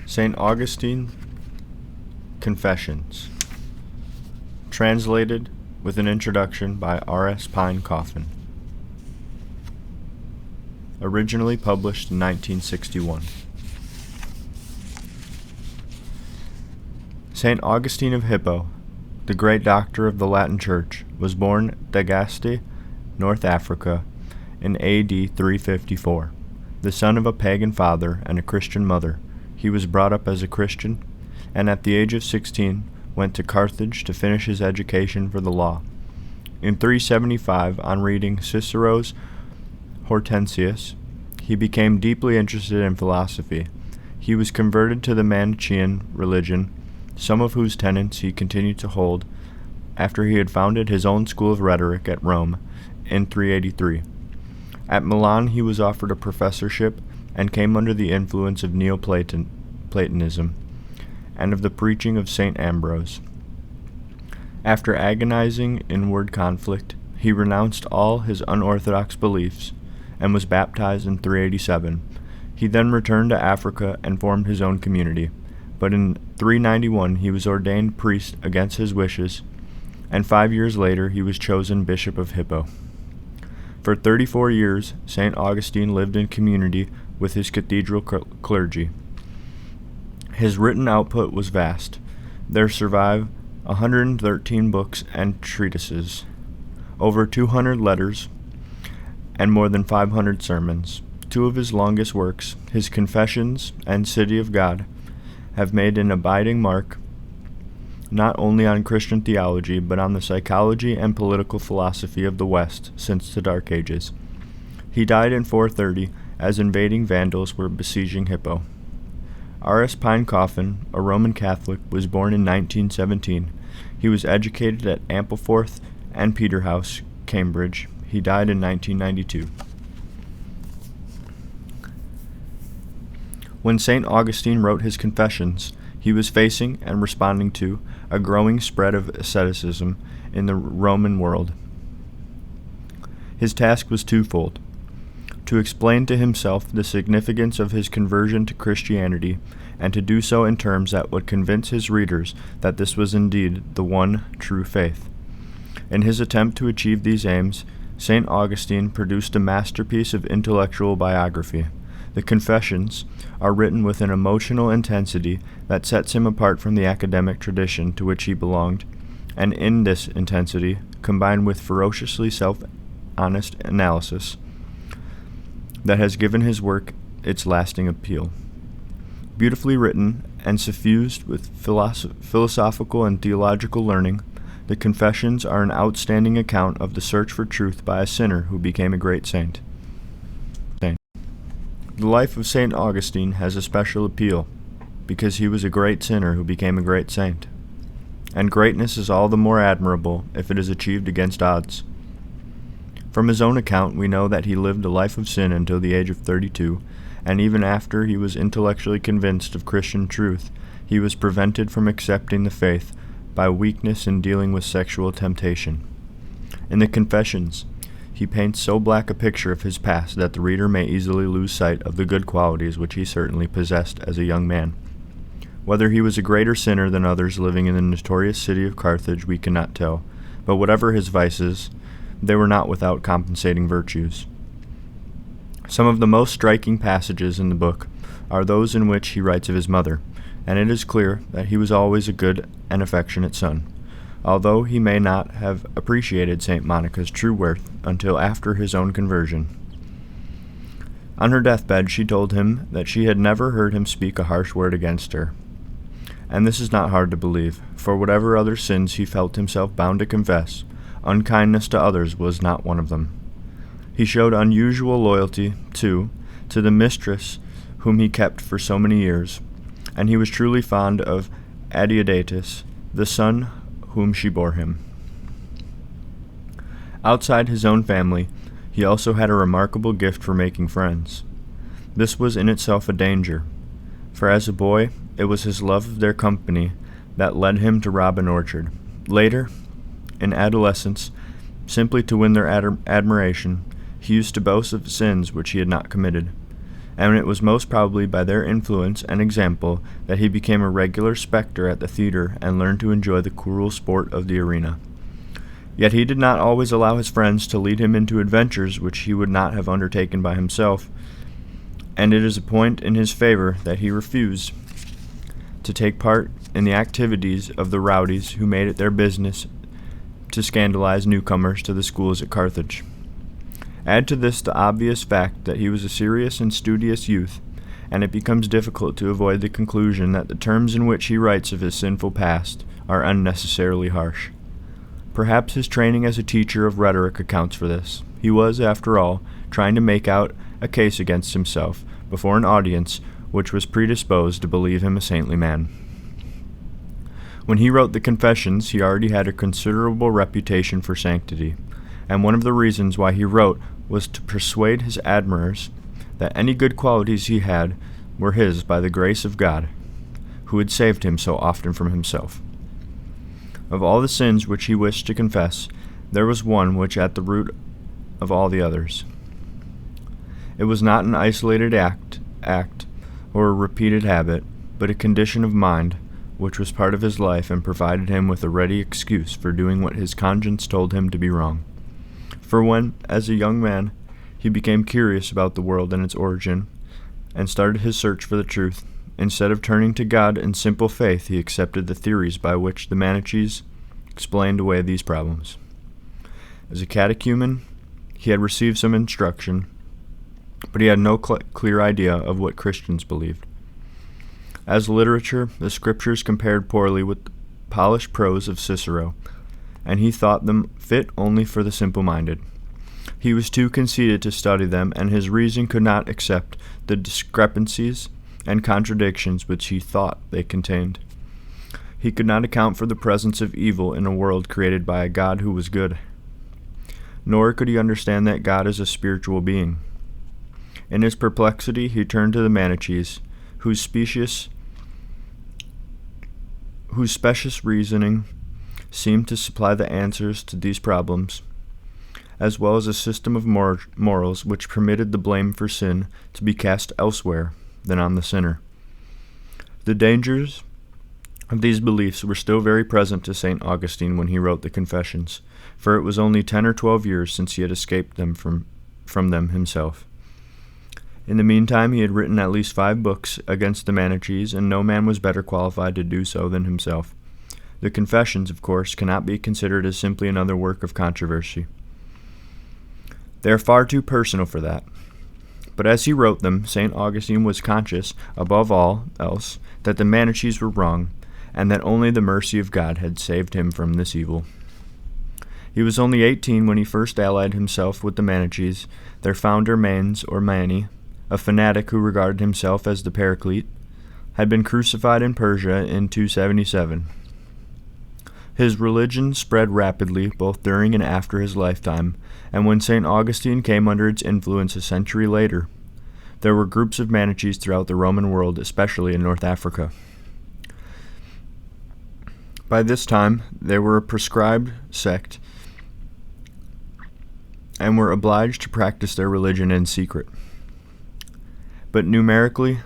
St. Augustine Confessions, translated with an introduction by R.S. Pine Coffin. Originally published in 1961. St. Augustine of Hippo, the great doctor of the Latin Church, was born at Tagaste, North Africa, in A.D. 354. The son of a pagan father and a Christian mother, he was brought up as a Christian, and at the age of 16 went to Carthage to finish his education for the law. In 375, on reading Cicero's Hortensius, he became deeply interested in philosophy. He was converted to the Manichaean religion, some of whose tenets he continued to hold after he had founded his own school of rhetoric at Rome in 383. At Milan he was offered a professorship and came under the influence of Neoplatonism and of the preaching of St. Ambrose. After agonizing inward conflict, he renounced all his unorthodox beliefs and was baptized in 387. He then returned to Africa and formed his own community, but in 391 he was ordained priest against his wishes, and 5 years later he was chosen Bishop of Hippo. For 34 years, St. Augustine lived in community with his cathedral clergy. His written output was vast. There survive 113 books and treatises, over 200 letters, and more than 500 sermons. Two of his longest works, his Confessions and City of God, have made an abiding mark not only on Christian theology, but on the psychology and political philosophy of the West since the Dark Ages. He died in 430 as invading Vandals were besieging Hippo. R.S. Pine Coffin, a Roman Catholic, was born in 1917. He was educated at Ampleforth and Peterhouse, Cambridge. He died in 1992. When St. Augustine wrote his Confessions, he was facing and responding to a growing spread of asceticism in the Roman world. His task was twofold: to explain to himself the significance of his conversion to Christianity, and to do so in terms that would convince his readers that this was indeed the one true faith. In his attempt to achieve these aims, St. Augustine produced a masterpiece of intellectual biography. The Confessions are written with an emotional intensity that sets him apart from the academic tradition to which he belonged, and in this intensity, combined with ferociously self-honest analysis, that has given his work its lasting appeal. Beautifully written and suffused with philosophical and theological learning, the Confessions are an outstanding account of the search for truth by a sinner who became a great saint. The life of St. Augustine has a special appeal because he was a great sinner who became a great saint. And greatness is all the more admirable if it is achieved against odds. From his own account, we know that he lived a life of sin until the age of 32, and even after he was intellectually convinced of Christian truth, he was prevented from accepting the faith by weakness in dealing with sexual temptation. In the Confessions, he paints so black a picture of his past that the reader may easily lose sight of the good qualities which he certainly possessed as a young man. Whether he was a greater sinner than others living in the notorious city of Carthage we cannot tell, but whatever his vices, they were not without compensating virtues. Some of the most striking passages in the book are those in which he writes of his mother, and it is clear that he was always a good and affectionate son, although he may not have appreciated St. Monica's true worth until after his own conversion. On her deathbed she told him that she had never heard him speak a harsh word against her. And this is not hard to believe, for whatever other sins he felt himself bound to confess, unkindness to others was not one of them. He showed unusual loyalty, too, to the mistress whom he kept for so many years, and he was truly fond of Adeodatus, the son whom she bore him. Outside his own family, he also had a remarkable gift for making friends. This was in itself a danger, for as a boy, it was his love of their company that led him to rob an orchard. Later, in adolescence, simply to win their admiration, he used to boast of sins which he had not committed. and it was most probably by their influence and example that he became a regular specter at the theater and learned to enjoy the cruel sport of the arena. Yet he did not always allow his friends to lead him into adventures which he would not have undertaken by himself, and it is a point in his favor that he refused to take part in the activities of the rowdies who made it their business to scandalize newcomers to the schools at Carthage. Add to this the obvious fact that he was a serious and studious youth, and it becomes difficult to avoid the conclusion that the terms in which he writes of his sinful past are unnecessarily harsh. Perhaps his training as a teacher of rhetoric accounts for this. He was, after all, trying to make out a case against himself before an audience which was predisposed to believe him a saintly man. When he wrote the Confessions, he already had a considerable reputation for sanctity, and one of the reasons why he wrote was to persuade his admirers that any good qualities he had were his by the grace of God, who had saved him so often from himself. Of all the sins which he wished to confess, there was one which at the root of all the others. It was not an isolated act, or a repeated habit, but a condition of mind, which was part of his life and provided him with a ready excuse for doing what his conscience told him to be wrong. For when, as a young man, he became curious about the world and its origin, and started his search for the truth, instead of turning to God in simple faith, he accepted the theories by which the Manichees explained away these problems. As a catechumen, he had received some instruction, but he had no clear idea of what Christians believed. As literature, the scriptures compared poorly with the polished prose of Cicero, and he thought them fit only for the simple-minded. He was too conceited to study them, and his reason could not accept the discrepancies and contradictions which he thought they contained. He could not account for the presence of evil in a world created by a God who was good. Nor could he understand that God is a spiritual being. In his perplexity, he turned to the Manichees, whose specious reasoning seemed to supply the answers to these problems, as well as a system of morals which permitted the blame for sin to be cast elsewhere than on the sinner. The dangers of these beliefs were still very present to St. Augustine when he wrote the Confessions, for it was only 10 or 12 years since he had escaped them from them himself. In the meantime, he had written at least 5 books against the Manichees, and no man was better qualified to do so than himself. The Confessions, of course, cannot be considered as simply another work of controversy. They are far too personal for that. But as he wrote them, St. Augustine was conscious, above all else, that the Manichees were wrong, and that only the mercy of God had saved him from this evil. He was only 18 when he first allied himself with the Manichees. Their founder, Manes, or Mani, a fanatic who regarded himself as the Paraclete, had been crucified in Persia in 277. His religion spread rapidly both during and after his lifetime, and when St. Augustine came under its influence a century later, there were groups of Manichees throughout the Roman world, especially in North Africa. By this time, they were a proscribed sect and were obliged to practice their religion in secret. But numerically,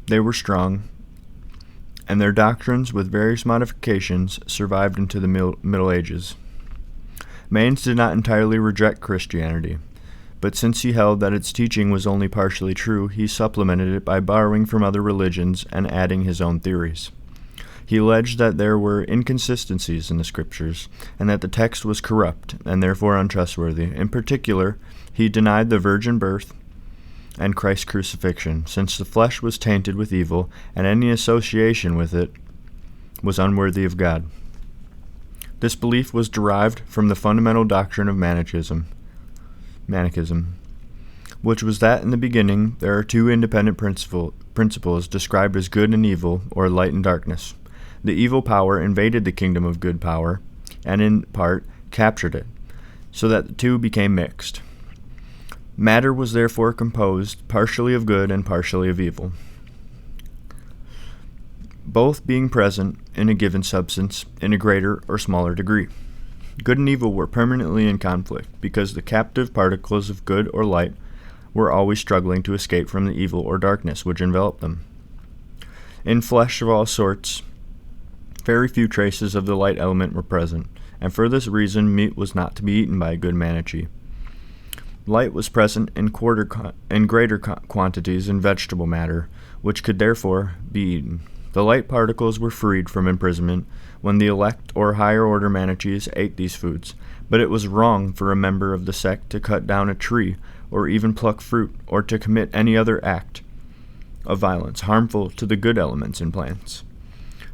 they were strong, and their doctrines, with various modifications, survived into the Middle Ages. Manes did not entirely reject Christianity, but since he held that its teaching was only partially true, he supplemented it by borrowing from other religions and adding his own theories. He alleged that there were inconsistencies in the scriptures, and that the text was corrupt and therefore untrustworthy. In particular, he denied the virgin birth and Christ's crucifixion, since the flesh was tainted with evil, and any association with it was unworthy of God. This belief was derived from the fundamental doctrine of Manichaeism, which was that in the beginning there are 2 independent principles described as good and evil, or light and darkness. The evil power invaded the kingdom of good power, and in part captured it, so that the 2 became mixed. Matter was therefore composed partially of good and partially of evil, both being present in a given substance in a greater or smaller degree. Good and evil were permanently in conflict, because the captive particles of good or light were always struggling to escape from the evil or darkness which enveloped them. In flesh of all sorts, very few traces of the light element were present, and for this reason meat was not to be eaten by a good Manichee. Light was present in greater quantities in vegetable matter, which could therefore be eaten. The light particles were freed from imprisonment when the elect or higher order Manichees ate these foods, but it was wrong for a member of the sect to cut down a tree or even pluck fruit or to commit any other act of violence harmful to the good elements in plants.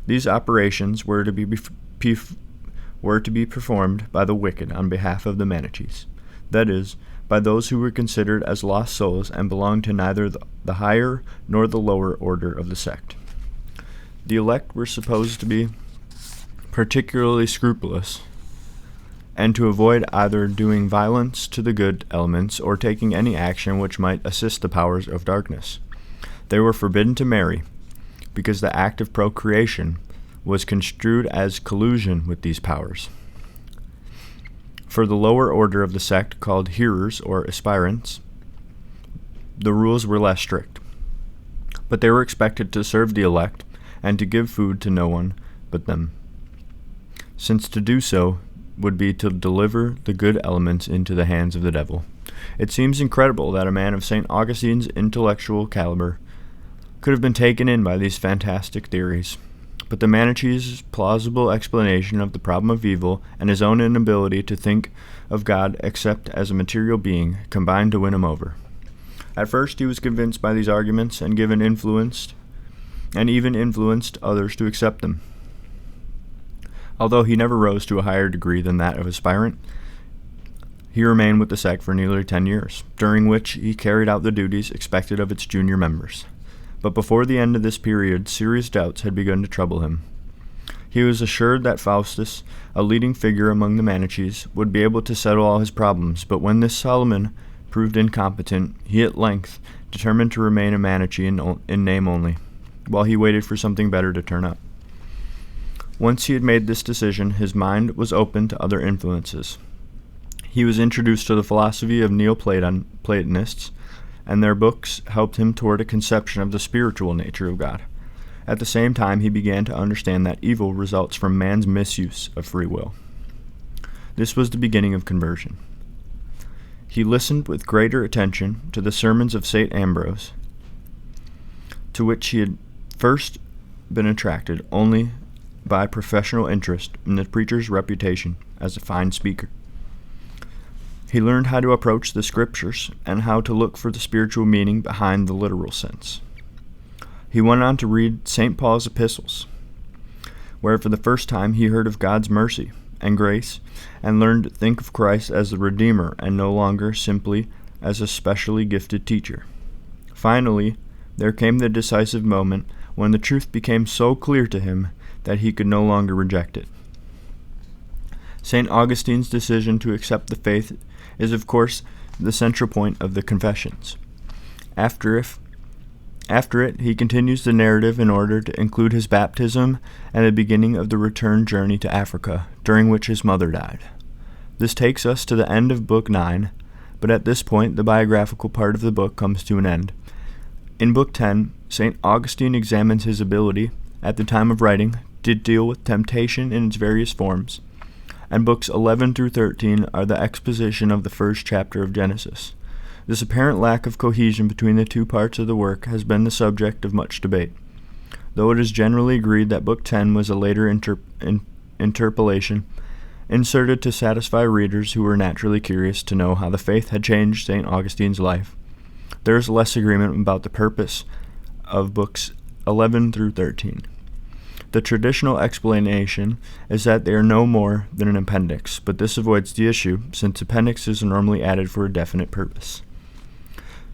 These operations were to be performed by the wicked on behalf of the Manichees, that is, by those who were considered as lost souls and belonged to neither the higher nor the lower order of the sect. The elect were supposed to be particularly scrupulous, and to avoid either doing violence to the good elements or taking any action which might assist the powers of darkness. They were forbidden to marry, because the act of procreation was construed as collusion with these powers. For the lower order of the sect, called hearers or aspirants, the rules were less strict, but they were expected to serve the elect and to give food to no one but them, since to do so would be to deliver the good elements into the hands of the devil. It seems incredible that a man of St. Augustine's intellectual caliber could have been taken in by these fantastic theories, but the Manichee's plausible explanation of the problem of evil and his own inability to think of God except as a material being combined to win him over. At first he was convinced by these arguments and even influenced others to accept them. Although he never rose to a higher degree than that of aspirant, he remained with the sect for nearly 10 years, during which he carried out the duties expected of its junior members. But before the end of this period, serious doubts had begun to trouble him. He was assured that Faustus, a leading figure among the Manichees, would be able to settle all his problems, but when this Solomon proved incompetent, he at length determined to remain a Manichee in name only, while he waited for something better to turn up. Once he had made this decision, his mind was open to other influences. He was introduced to the philosophy of Neoplatonists, and their books helped him toward a conception of the spiritual nature of God. At the same time, he began to understand that evil results from man's misuse of free will. This was the beginning of conversion. He listened with greater attention to the sermons of St. Ambrose, to which he had first been attracted only by professional interest in the preacher's reputation as a fine speaker. He learned how to approach the scriptures and how to look for the spiritual meaning behind the literal sense. He went on to read St. Paul's epistles, where for the first time he heard of God's mercy and grace and learned to think of Christ as the Redeemer and no longer simply as a specially gifted teacher. Finally, there came the decisive moment when the truth became so clear to him that he could no longer reject it. St. Augustine's decision to accept the faith is, of course, the central point of the Confessions. After it, he continues the narrative in order to include his baptism and the beginning of the return journey to Africa, during which his mother died. This takes us to the end of Book 9, but at this point the biographical part of the book comes to an end. In Book 10, St. Augustine examines his ability, at the time of writing, to deal with temptation in its various forms, and books 11 through 13 are the exposition of the first chapter of Genesis. This apparent lack of cohesion between the two parts of the work has been the subject of much debate, though it is generally agreed that Book 10 was a later interpolation, inserted to satisfy readers who were naturally curious to know how the faith had changed St. Augustine's life. There is less agreement about the purpose of books 11 through 13. The traditional explanation is that they are no more than an appendix, but this avoids the issue, since appendixes are normally added for a definite purpose.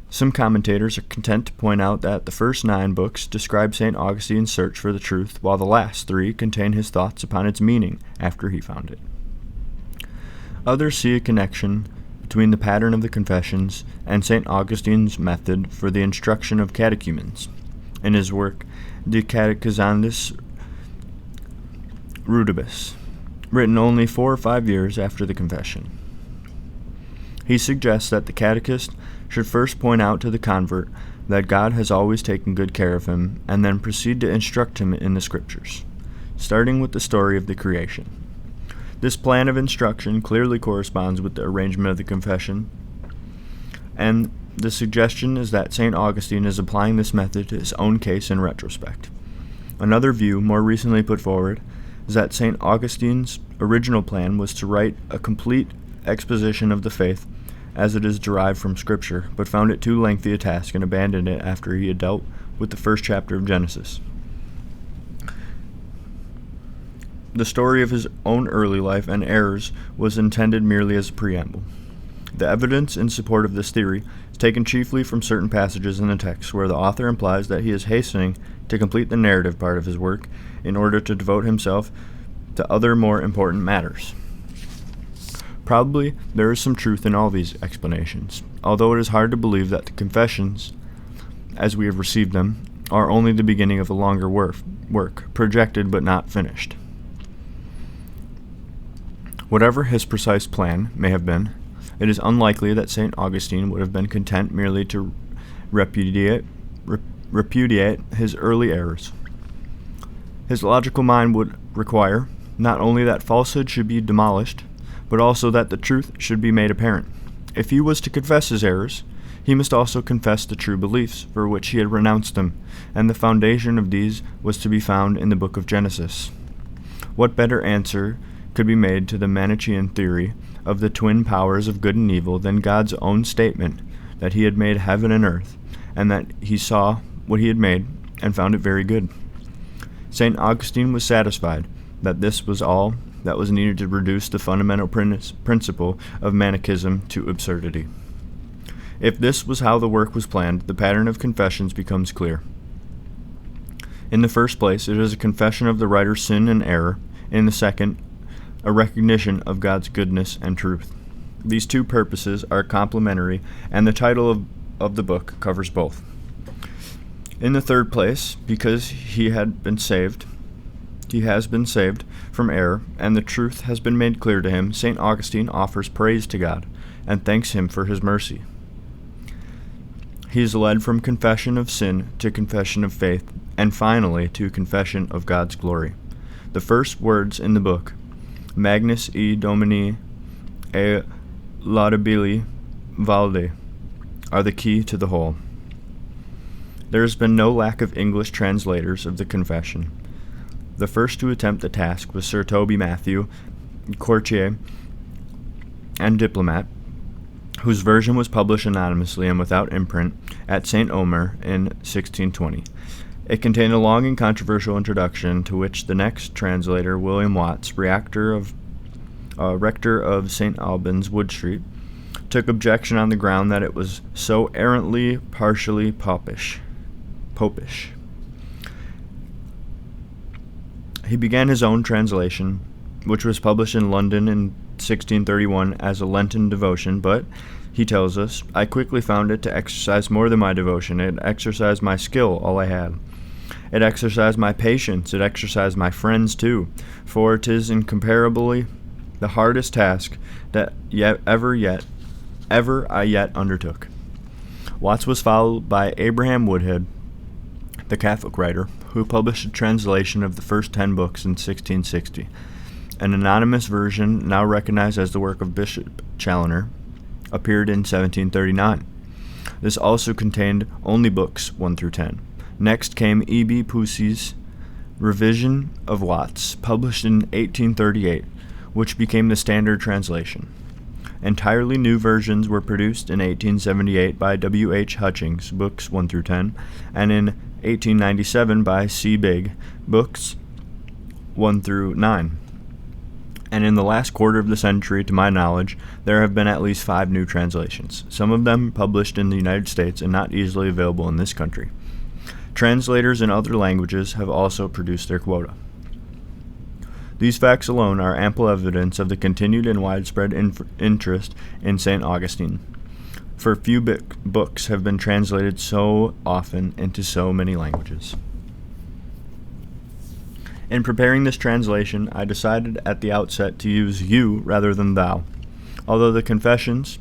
Some commentators are content to point out that the first 9 books describe St. Augustine's search for the truth, while the last 3 contain his thoughts upon its meaning after he found it. Others see a connection between the pattern of the Confessions and St. Augustine's method for the instruction of catechumens. In his work, De Catechizandis Rudibus, written only 4 or 5 years after the Confession, he suggests that the catechist should first point out to the convert that God has always taken good care of him, and then proceed to instruct him in the Scriptures, starting with the story of the creation. This plan of instruction clearly corresponds with the arrangement of the confession, and the suggestion is that St. Augustine is applying this method to his own case in retrospect. Another view, more recently put forward, is that St. Augustine's original plan was to write a complete exposition of the faith as it is derived from Scripture, but found it too lengthy a task and abandoned it after he had dealt with the first chapter of Genesis. The story of his own early life and errors was intended merely as a preamble. The evidence in support of this theory is taken chiefly from certain passages in the text where the author implies that he is hastening to complete the narrative part of his work in order to devote himself to other more important matters. Probably there is some truth in all these explanations, although it is hard to believe that the confessions, as we have received them, are only the beginning of a longer work, projected but not finished. Whatever his precise plan may have been, it is unlikely that St. Augustine would have been content merely to repudiate his early errors. His logical mind would require not only that falsehood should be demolished, but also that the truth should be made apparent. If he was to confess his errors, he must also confess the true beliefs for which he had renounced them, and the foundation of these was to be found in the book of Genesis. What better answer could be made to the Manichaean theory of the twin powers of good and evil than God's own statement that he had made heaven and earth, and that he saw what he had made and found it very good? St. Augustine was satisfied that this was all that was needed to reduce the fundamental principle of Manichaeism to absurdity. If this was how the work was planned, the pattern of confessions becomes clear. In the first place, it is a confession of the writer's sin and error. In the second, a recognition of God's goodness and truth. These two purposes are complementary, and the title of the book covers both. In the third place, because he has been saved from error, and the truth has been made clear to him, St. Augustine offers praise to God and thanks him for his mercy. He is led from confession of sin to confession of faith, and finally to confession of God's glory. The first words in the book, Magnus e Domini e laudabili valde, are the key to the whole. There has been no lack of English translators of the confession. The first to attempt the task was Sir Toby Matthew, courtier and diplomat, whose version was published anonymously and without imprint at St. Omer in 1620. It contained a long and controversial introduction to which the next translator, William Watts, rector of St. Albans, Wood Street, took objection on the ground that it was so errantly partially popish. He began his own translation, which was published in London in 1631 as a Lenten devotion, but, he tells us, I quickly found it to exercise more than my devotion. It exercised my skill, all I had. It exercised my patience. It exercised my friends, too, for 'tis incomparably the hardest task that ever I yet undertook. Watts was followed by Abraham Woodhead, the Catholic writer, who published a translation of the first 10 books in 1660. An anonymous version, now recognized as the work of Bishop Challoner, appeared in 1739. This also contained only books 1 through 10. Next came E.B. Pusey's revision of Watts, published in 1838, which became the standard translation. Entirely new versions were produced in 1878 by W.H. Hutchings, books 1 through 10, and in 1897 by C. Bigg, books 1 through 9. And in the last quarter of the century, to my knowledge, there have been at least 5 new translations, some of them published in the United States and not easily available in this country. Translators in other languages have also produced their quota. These facts alone are ample evidence of the continued and widespread interest in St. Augustine, for few books have been translated so often into so many languages. In preparing this translation, I decided at the outset to use you rather than thou. Although the confessions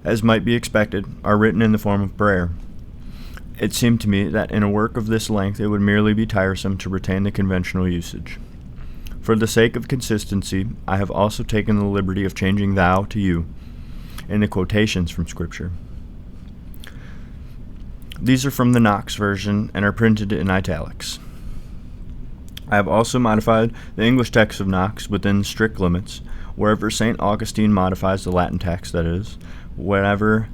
as might be expected, are written in the form of prayer. It seemed to me that in a work of this length it would merely be tiresome to retain the conventional usage. For the sake of consistency, I have also taken the liberty of changing thou to you in the quotations from Scripture. These are from the Knox version and are printed in italics. I have also modified the English text of Knox within strict limits, wherever St. Augustine modifies the Latin text, that is, whenever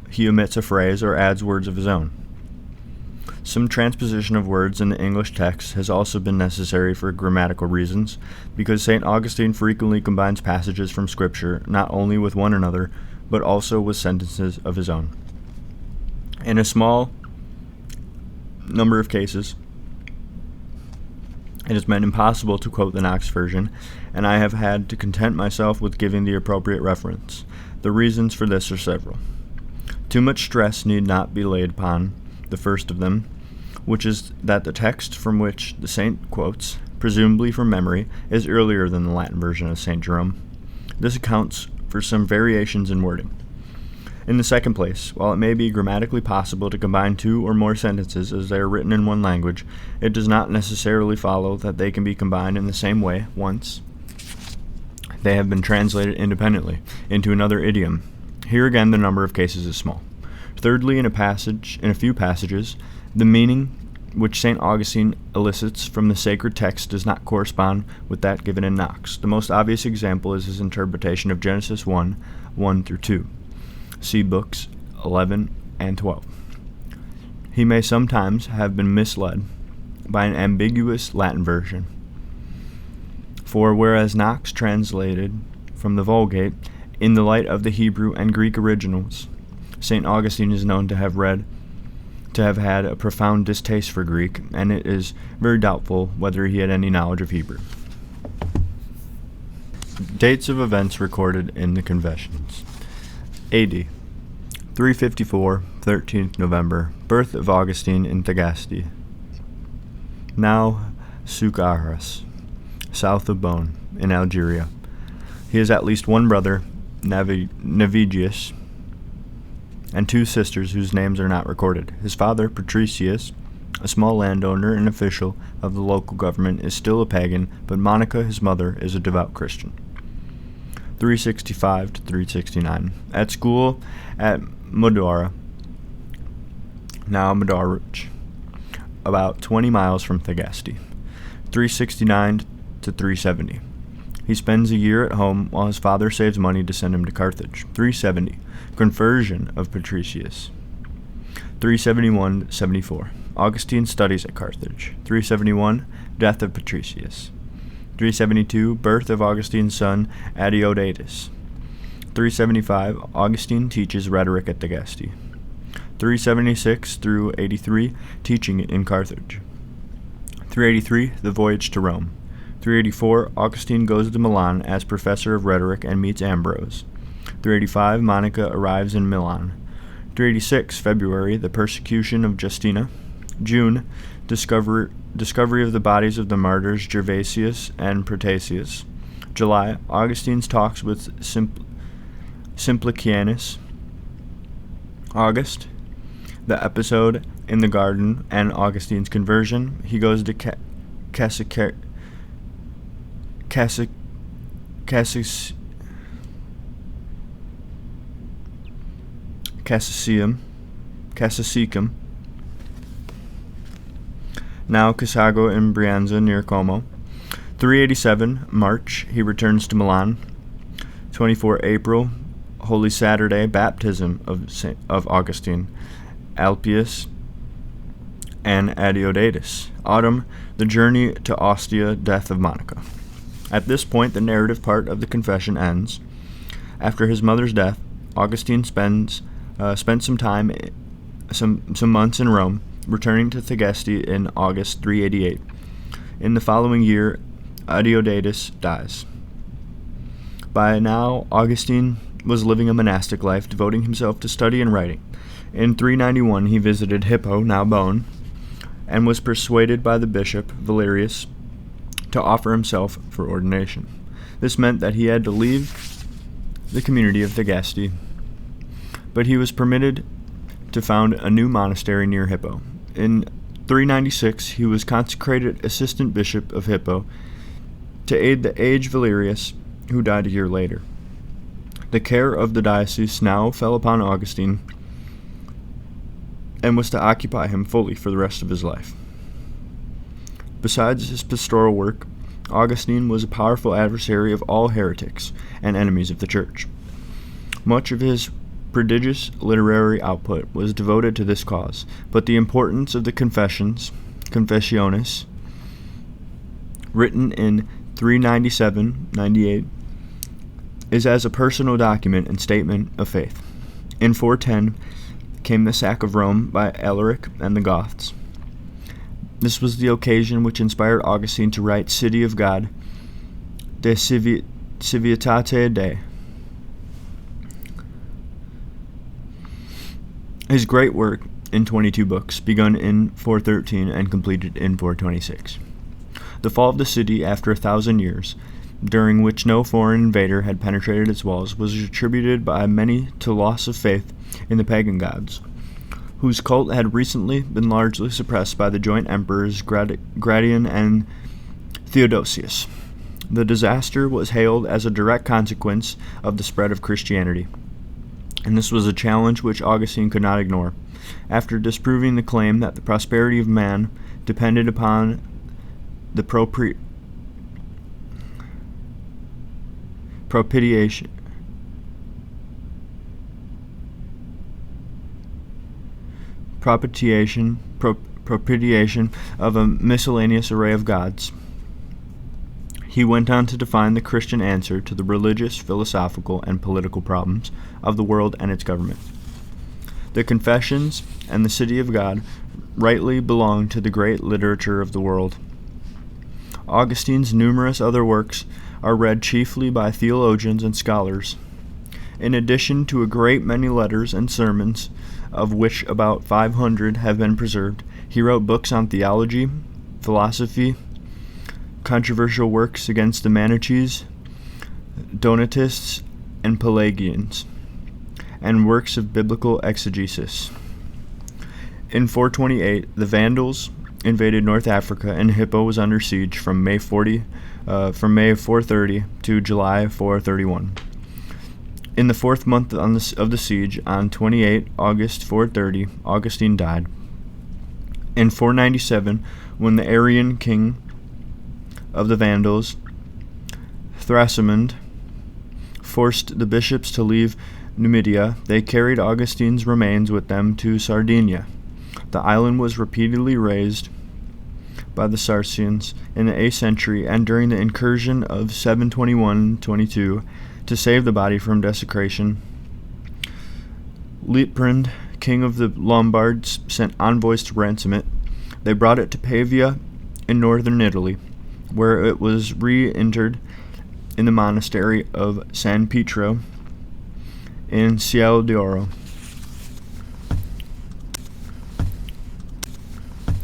he omits a phrase or adds words of his own. Some transposition of words in the English text has also been necessary for grammatical reasons, because St. Augustine frequently combines passages from Scripture not only with one another, but also with sentences of his own. In a small number of cases, it has been impossible to quote the Knox version, and I have had to content myself with giving the appropriate reference. The reasons for this are several. Too much stress need not be laid upon the first of them, which is that the text from which the saint quotes, presumably from memory, is earlier than the Latin version of St. Jerome. This accounts for some variations in wording. In the second place, while it may be grammatically possible to combine two or more sentences as they are written in one language, it does not necessarily follow that they can be combined in the same way once they have been translated independently into another idiom. Here again the number of cases is small. Thirdly, in a few passages, the meaning which St. Augustine elicits from the sacred text does not correspond with that given in Knox. The most obvious example is his interpretation of Genesis 1:1-2. See books 11 and 12. He may sometimes have been misled by an ambiguous Latin version. For whereas Knox translated from the Vulgate in the light of the Hebrew and Greek originals, St. Augustine is known to have had a profound distaste for Greek, and it is very doubtful whether he had any knowledge of Hebrew. Dates of events recorded in the Confessions. A.D. 354, 13th November, birth of Augustine in Tagaste, now Sucaras, south of Bone, in Algeria. He has at least one brother, Navigius, and two sisters whose names are not recorded. His father, Patricius, a small landowner and official of the local government, is still a pagan, but Monica, his mother, is a devout Christian. 365 to 369. At school at Modora, now Madaruch, about 20 miles from Tagaste. 369 to 370. He spends a year at home while his father saves money to send him to Carthage. 370. Conversion of Patricius. 371-74. Augustine studies at Carthage. 371. Death of Patricius. 372. Birth of Augustine's son Adeodatus. 375. Augustine teaches rhetoric at Tagaste. 376 through 83. Teaching in Carthage. 383. The voyage to Rome. 384. Augustine goes to Milan as professor of rhetoric and meets Ambrose. 385. Monica arrives in Milan. 386. February. The persecution of Justina. June. Discovery of the bodies of the martyrs Gervasius and Protasius. July. Augustine's talks with Simplicianus. August. The episode in the garden and Augustine's conversion. He goes to Cassicum, now Casago in Brianza near Como. 387, March, he returns to Milan. 24 April, Holy Saturday, baptism of Augustine, Alpius, and Adeodatus. Autumn, the journey to Ostia, death of Monica. At this point, the narrative part of the confession ends. After his mother's death, Augustine spent some months in Rome, returning to Tagaste in August 388. In the following year, Adeodatus dies. By now, Augustine was living a monastic life, devoting himself to study and writing. In 391, he visited Hippo, now Bone, and was persuaded by the bishop, Valerius, to offer himself for ordination. This meant that he had to leave the community of Tagaste, but he was permitted to found a new monastery near Hippo. In 396, he was consecrated assistant bishop of Hippo to aid the aged Valerius, who died a year later. The care of the diocese now fell upon Augustine and was to occupy him fully for the rest of his life. Besides his pastoral work, Augustine was a powerful adversary of all heretics and enemies of the Church. Much of his prodigious literary output was devoted to this cause, but the importance of the Confessiones, written in 397-98, is as a personal document and statement of faith. In 410 came the sack of Rome by Alaric and the Goths. This was the occasion which inspired Augustine to write City of God, De Civietate Dei. His great work in 22 books, begun in 413 and completed in 426. The fall of the city after 1,000 years, during which no foreign invader had penetrated its walls, was attributed by many to loss of faith in the pagan gods, whose cult had recently been largely suppressed by the joint emperors Gratian and Theodosius. The disaster was hailed as a direct consequence of the spread of Christianity, and this was a challenge which Augustine could not ignore. After disproving the claim that the prosperity of man depended upon the propitiation of a miscellaneous array of gods, he went on to define the Christian answer to the religious, philosophical, and political problems of the world and its government. The Confessions and the City of God rightly belong to the great literature of the world. Augustine's numerous other works are read chiefly by theologians and scholars. In addition to a great many letters and sermons, of which about 500 have been preserved, he wrote books on theology, philosophy, controversial works against the Manichees, Donatists, and Pelagians, and works of biblical exegesis. In 428, the Vandals invaded North Africa, and Hippo was under siege from May 430 to July 431. In the 4th month of the siege, on 28 August 430, Augustine died. In 497, when the Arian king of the Vandals, Thrasimund, forced the bishops to leave Numidia, they carried Augustine's remains with them to Sardinia. The island was repeatedly razed by the Saracens in the 8th century and during the incursion of 721-22 to save the body from desecration. Liutprand, king of the Lombards, sent envoys to ransom it. They brought it to Pavia in northern Italy, where it was reinterred in the monastery of San Pietro in Ciel d'Oro.